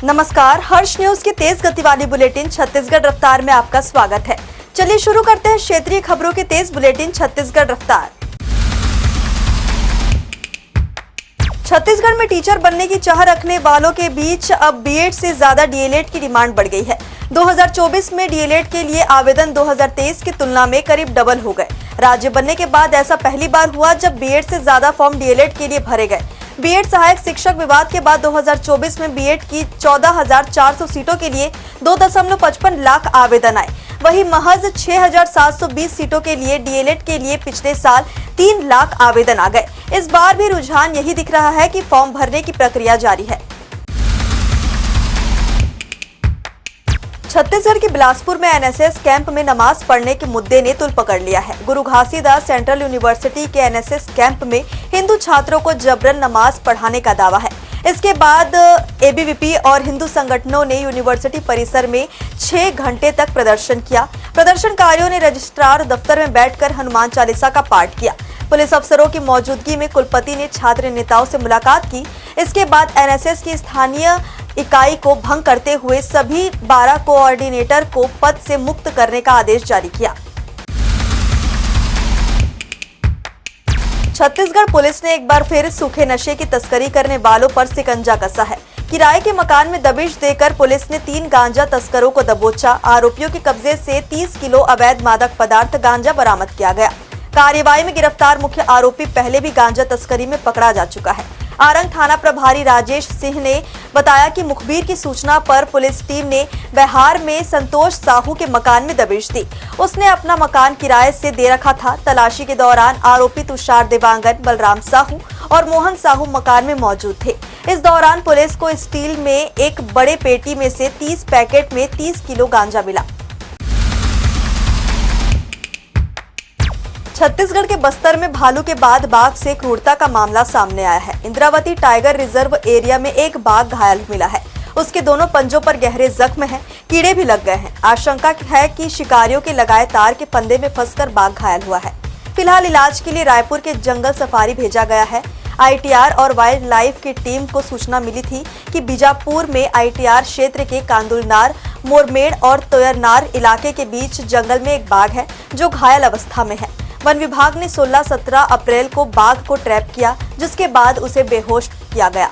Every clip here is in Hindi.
नमस्कार, हर्ष न्यूज की तेज गति वाली बुलेटिन छत्तीसगढ़ रफ्तार में आपका स्वागत है। चलिए शुरू करते हैं क्षेत्रीय खबरों की तेज बुलेटिन छत्तीसगढ़ रफ्तार। छत्तीसगढ़ में टीचर बनने की चाह रखने वालों के बीच अब बीएड से ज्यादा डीएलएड की डिमांड बढ़ गई है। 2024 में डीएलएड के लिए आवेदन 2023 की तुलना में करीब डबल हो गए। राज्य बनने के बाद ऐसा पहली बार हुआ जब बीएड से ज्यादा फॉर्म डीएलएड के लिए भरे गए। बीएड सहायक शिक्षक विवाद के बाद 2024 में बीएड की 14,400 सीटों के लिए 2.55 लाख आवेदन आए। वहीं महज 6,720 सीटों के लिए डीएलएड के लिए पिछले साल 3 लाख आवेदन आ गए। इस बार भी रुझान यही दिख रहा है कि फॉर्म भरने की प्रक्रिया जारी है। छत्तीसगढ़ के बिलासपुर में एनएसएस कैंप में नमाज पढ़ने के मुद्दे ने तुल पकड़ लिया है। गुरु घासीदास सेंट्रल यूनिवर्सिटी के एनएसएस कैंप में हिंदू छात्रों को जबरन नमाज पढ़ाने का दावा है। इसके बाद एबीवीपी और हिंदू संगठनों ने यूनिवर्सिटी परिसर में 6 घंटे तक प्रदर्शन किया। प्रदर्शनकारियों ने रजिस्ट्रार दफ्तर में बैठकर हनुमान चालीसा का पाठ किया। पुलिस अफसरों की मौजूदगी में कुलपति ने छात्र नेताओं से मुलाकात की। इसके बाद एनएसएस की स्थानीय इकाई को भंग करते हुए सभी 12 कोऑर्डिनेटर को पद से मुक्त करने का आदेश जारी किया। छत्तीसगढ़ पुलिस ने एक बार फिर सूखे नशे की तस्करी करने वालों पर शिकंजा कसा है। किराए के मकान में दबिश देकर पुलिस ने 3 गांजा तस्करों को दबोचा। आरोपियों के कब्जे से 30 किलो अवैध मादक पदार्थ गांजा बरामद किया गया। कार्यवाही में गिरफ्तार मुख्य आरोपी पहले भी गांजा तस्करी में पकड़ा जा चुका है। आरंग थाना प्रभारी राजेश सिंह ने बताया कि मुखबिर की सूचना पर पुलिस टीम ने बिहार में संतोष साहू के मकान में दबिश दी। उसने अपना मकान किराए से दे रखा था। तलाशी के दौरान आरोपी तुषार देवांगन, बलराम साहू और मोहन साहू मकान में मौजूद थे। इस दौरान पुलिस को स्टील में एक बड़े पेटी में से 30 पैकेट में 30 किलो गांजा मिला। छत्तीसगढ़ के बस्तर में भालू के बाद बाघ से क्रूरता का मामला सामने आया है। इंद्रावती टाइगर रिजर्व एरिया में एक बाघ घायल मिला है। उसके दोनों पंजों पर गहरे जख्म हैं, कीड़े भी लग गए हैं। आशंका है कि शिकारियों के लगाए तार के फंदे में फंसकर बाघ घायल हुआ है। फिलहाल इलाज के लिए रायपुर के जंगल सफारी भेजा गया है। आईटीआर और वाइल्ड लाइफ की टीम को सूचना मिली थी कि बीजापुर में आईटीआर क्षेत्र के कांदुलनार, मोरमेड़ और तोयरनार इलाके के बीच जंगल में एक बाघ है जो घायल अवस्था में है। वन विभाग ने 16-17 अप्रैल को बाघ को ट्रैप किया, जिसके बाद उसे बेहोश किया गया।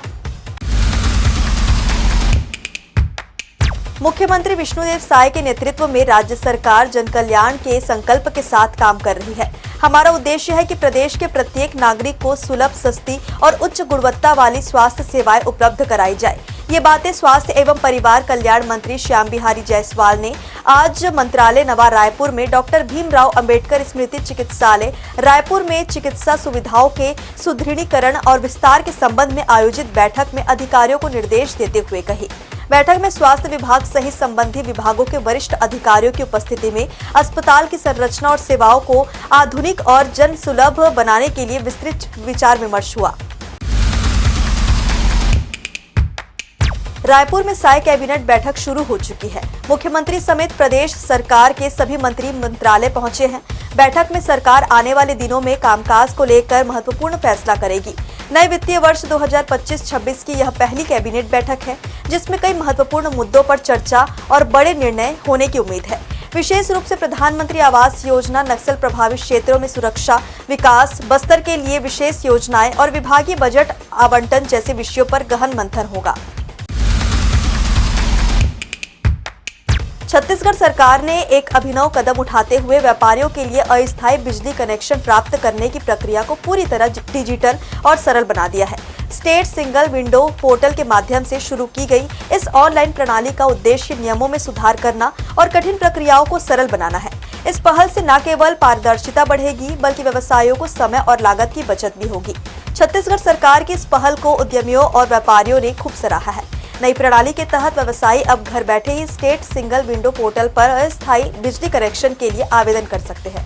मुख्यमंत्री विष्णुदेव साय के नेतृत्व में राज्य सरकार जन कल्याण के संकल्प के साथ काम कर रही है। हमारा उद्देश्य है कि प्रदेश के प्रत्येक नागरिक को सुलभ, सस्ती और उच्च गुणवत्ता वाली स्वास्थ्य सेवाएं उपलब्ध कराई जाए। ये बातें स्वास्थ्य एवं परिवार कल्याण मंत्री श्याम बिहारी जायसवाल ने आज मंत्रालय नवा रायपुर में डॉक्टर भीमराव अंबेडकर स्मृति चिकित्सालय रायपुर में चिकित्सा सुविधाओं के सुदृढ़ीकरण और विस्तार के संबंध में आयोजित बैठक में अधिकारियों को निर्देश देते हुए कही। बैठक में स्वास्थ्य विभाग सहित संबंधित विभागों के वरिष्ठ अधिकारियों की उपस्थिति में अस्पताल की संरचना और सेवाओं को आधुनिक और जन सुलभ बनाने के लिए विस्तृत विचार विमर्श हुआ। रायपुर में साय कैबिनेट बैठक शुरू हो चुकी है। मुख्यमंत्री समेत प्रदेश सरकार के सभी मंत्री मंत्रालय पहुंचे हैं। बैठक में सरकार आने वाले दिनों में कामकाज को लेकर महत्वपूर्ण फैसला करेगी। नए वित्तीय वर्ष 2025-26 की यह पहली कैबिनेट बैठक है, जिसमें कई महत्वपूर्ण मुद्दों पर चर्चा और बड़े निर्णय होने की उम्मीद है। विशेष रूप से प्रधानमंत्री आवास योजना, नक्सल प्रभावित क्षेत्रों में सुरक्षा, विकास, बस्तर के लिए विशेष योजनाएं और विभागीय बजट आवंटन जैसे विषयों पर गहन मंथन होगा। छत्तीसगढ़ सरकार ने एक अभिनव कदम उठाते हुए व्यापारियों के लिए अस्थायी बिजली कनेक्शन प्राप्त करने की प्रक्रिया को पूरी तरह डिजिटल और सरल बना दिया है। स्टेट सिंगल विंडो पोर्टल के माध्यम से शुरू की गई इस ऑनलाइन प्रणाली का उद्देश्य नियमों में सुधार करना और कठिन प्रक्रियाओं को सरल बनाना है। इस पहल से न केवल पारदर्शिता बढ़ेगी, बल्कि व्यवसायियों को समय और लागत की बचत भी होगी। छत्तीसगढ़ सरकार की इस पहल को उद्यमियों और व्यापारियों ने खूब सराहा है। नई प्रणाली के तहत व्यवसायी अब घर बैठे ही स्टेट सिंगल विंडो पोर्टल पर अस्थायी बिजली कनेक्शन के लिए आवेदन कर सकते हैं।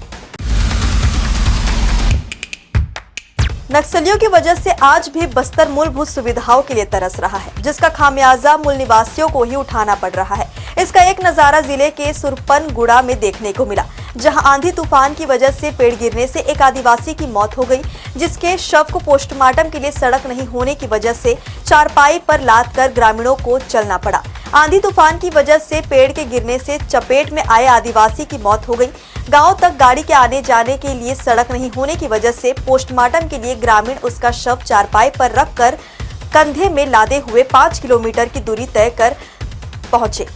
नक्सलियों की वजह से आज भी बस्तर मूलभूत सुविधाओं के लिए तरस रहा है, जिसका खामियाजा मूल निवासियों को ही उठाना पड़ रहा है। इसका एक नजारा जिले के सुरपनगुड़ा में देखने को मिला, जहां आंधी तूफान की वजह से पेड़ गिरने से एक आदिवासी की मौत हो गई, जिसके शव को पोस्टमार्टम के लिए सड़क नहीं होने की वजह से चारपाई पर लाद कर ग्रामीणों को चलना पड़ा। आंधी तूफान की वजह से पेड़ के गिरने से चपेट में आए आदिवासी की मौत हो गई। गांव तक गाड़ी के आने जाने के लिए सड़क नहीं होने की वजह से पोस्टमार्टम के लिए ग्रामीण उसका शव चारपाई पर रखकर कंधे में लादे हुए 5 किलोमीटर की दूरी तय कर पहुंचे।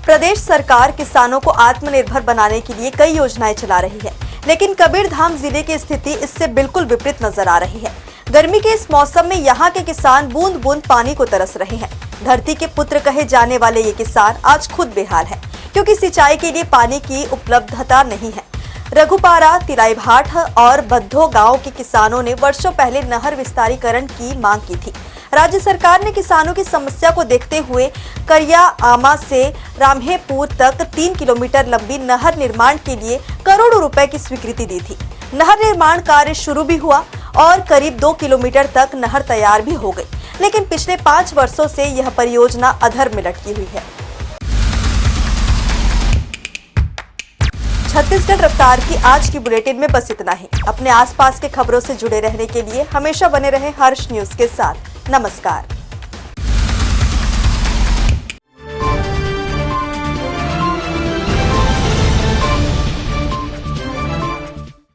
प्रदेश सरकार किसानों को आत्मनिर्भर बनाने के लिए कई योजनाएं चला रही है, लेकिन कबीरधाम जिले की स्थिति इससे बिल्कुल विपरीत नजर आ रही है। गर्मी के इस मौसम में यहाँ के किसान बूंद बूंद पानी को तरस रहे हैं। धरती के पुत्र कहे जाने वाले ये किसान आज खुद बेहाल है, क्योंकि सिंचाई के लिए पानी की उपलब्धता नहीं है। रघुपारा, तिलाईभाट और बद्धो गांव के किसानों ने वर्षों पहले नहर विस्तारीकरण की मांग की थी। राज्य सरकार ने किसानों की समस्या को देखते हुए करिया आमा से रामहेपुर तक 3 किलोमीटर लंबी नहर निर्माण के लिए करोड़ों रुपए की स्वीकृति दी थी। नहर निर्माण कार्य शुरू भी हुआ और करीब 2 किलोमीटर तक नहर तैयार भी हो गई, लेकिन पिछले 5 वर्षों से यह परियोजना अधर में लटकी हुई है। छत्तीसगढ़ रफ्तार की आज की बुलेटिन में बस इतना ही। अपने आसपास के खबरों से जुड़े रहने के लिए हमेशा बने रहें हर्ष न्यूज के साथ। नमस्कार।